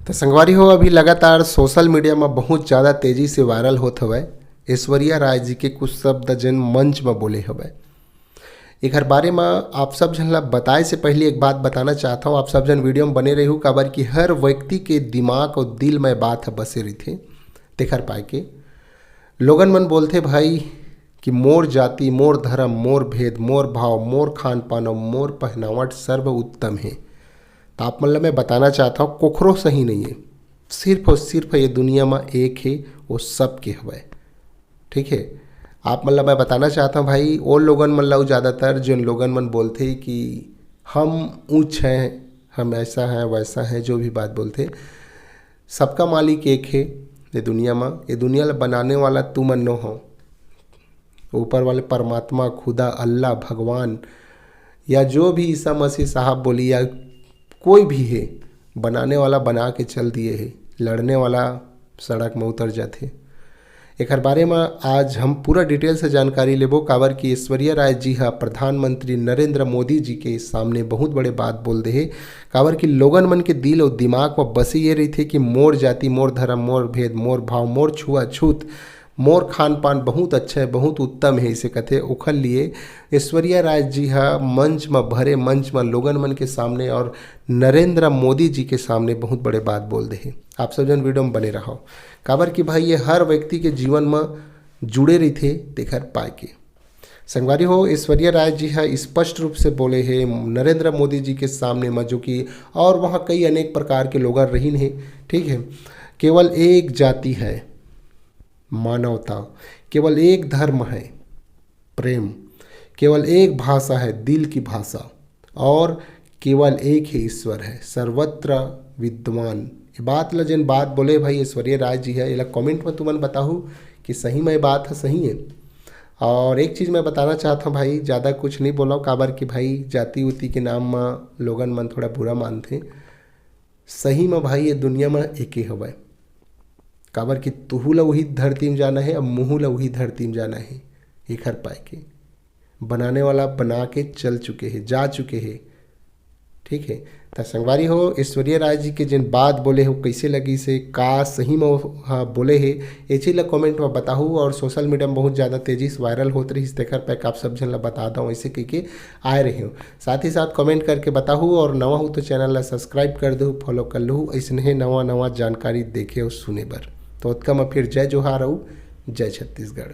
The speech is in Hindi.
तो संगवारी हो, अभी लगातार सोशल मीडिया में बहुत ज़्यादा तेज़ी से वायरल होत हवै ऐश्वर्या राय जी के कुछ शब्द जन मंच में बोले हवै। एक बारे में आप सब जन ला बताए से पहले एक बात बताना चाहता हूँ। आप सब जन वीडियो में बने रहू, काबर कि हर व्यक्ति के दिमाग और दिल में बात बसे रही थे तेखर पाए के लोगन मन बोलते भाई कि मोर जाति, मोर धर्म, मोर भेद, मोर भाव, मोर खान पान और मोर पहनावट सर्व उत्तम है। तो आप मतलब मैं बताना चाहता हूँ कोखरो सही नहीं है, सिर्फ और सिर्फ ये दुनिया में एक है, वो सब के हवै। ठीक है, आप मतलब मैं बताना चाहता हूँ भाई वो लोगन मतलब ज़्यादातर जिन लोगन मन बोलते कि हम ऊँच हैं, हम ऐसा हैं वैसा हैं, जो भी बात बोलते, सबका मालिक एक है ये दुनिया में। ये दुनिया ला बनाने वाला तू मन न हो, ऊपर वाले परमात्मा, खुदा, अल्लाह, भगवान या जो भी ईसा मसीह साहब बोली या कोई भी है, बनाने वाला बना के चल दिए है, लड़ने वाला सड़क में उतर जाते। एक बारे में आज हम पूरा डिटेल से जानकारी लेबो, काबर की ऐश्वर्या राय जी हा प्रधानमंत्री नरेंद्र मोदी जी के सामने बहुत बड़े बात बोल दे है। काबर की लोगन मन के दिल और दिमाग में बसी ये रही थे कि मोर जाति, मोर धर्म, मोर भेद, मोर भाव, मोर छुआछूत, मोर खान पान बहुत अच्छा है, बहुत उत्तम है, इसे कहते ओखर लिए ऐश्वर्या राय जी हा मंच में, भरे मंच में लोगन मन के सामने और नरेंद्र मोदी जी के सामने बहुत बड़े बात बोल दे है। आप सब जन वीडियो में बने रहो, काबर कि भाई ये हर व्यक्ति के जीवन में जुड़े रही थे देखर पाए के। संगवारी हो, ऐश्वर्या राय जी हा स्पष्ट रूप से बोले हैं नरेंद्र मोदी जी के सामने में, जो कि और वहाँ कई अनेक प्रकार के लोग रहीन है। ठीक है, केवल एक जाति है मानवता, केवल एक धर्म है प्रेम, केवल एक भाषा है दिल की भाषा, और केवल एक ही ईश्वर है सर्वत्र विद्यमान। ये बात ला जिन बात बोले भाई ऐश्वर्या राय जी है, ये कमेंट में तुमन बताहू कि सही में बात है, सही है। और एक चीज़ मैं बताना चाहता हूँ भाई, ज़्यादा कुछ नहीं बोला, काबर कि भाई जाति उति के नाम में लोगन मन थोड़ा बुरा मानते। सही में भाई ये दुनिया में एक ही हवै, काबर कि तुहू ला वही धरती में जाना है, अब मुँह ला वही धरती में जाना है। एक हर पाए के बनाने वाला बना के चल चुके हैं, जा चुके हैं। ठीक है, तो संगवारी हो, ऐश्वर्या राय जी के जिन बात बोले हो कैसे लगी से, का सही में हाँ बोले है, ये चीज़ ला कमेंट में बताहू। और सोशल मीडिया में बहुत ज़्यादा तेज़ी से वायरल होते रही, तेकर पैक आप सब जन ला बता दूँ ऐसे कह के आए रहे हो। साथ ही साथ कमेंट करके बताहू, और नवा हो तो चैनल ला सब्सक्राइब कर दो, फॉलो कर लूँ, ऐसे नवा नवा जानकारी देखे और सुने बर। तो उत्तम फिर जय जोहार, जय छत्तीसगढ़।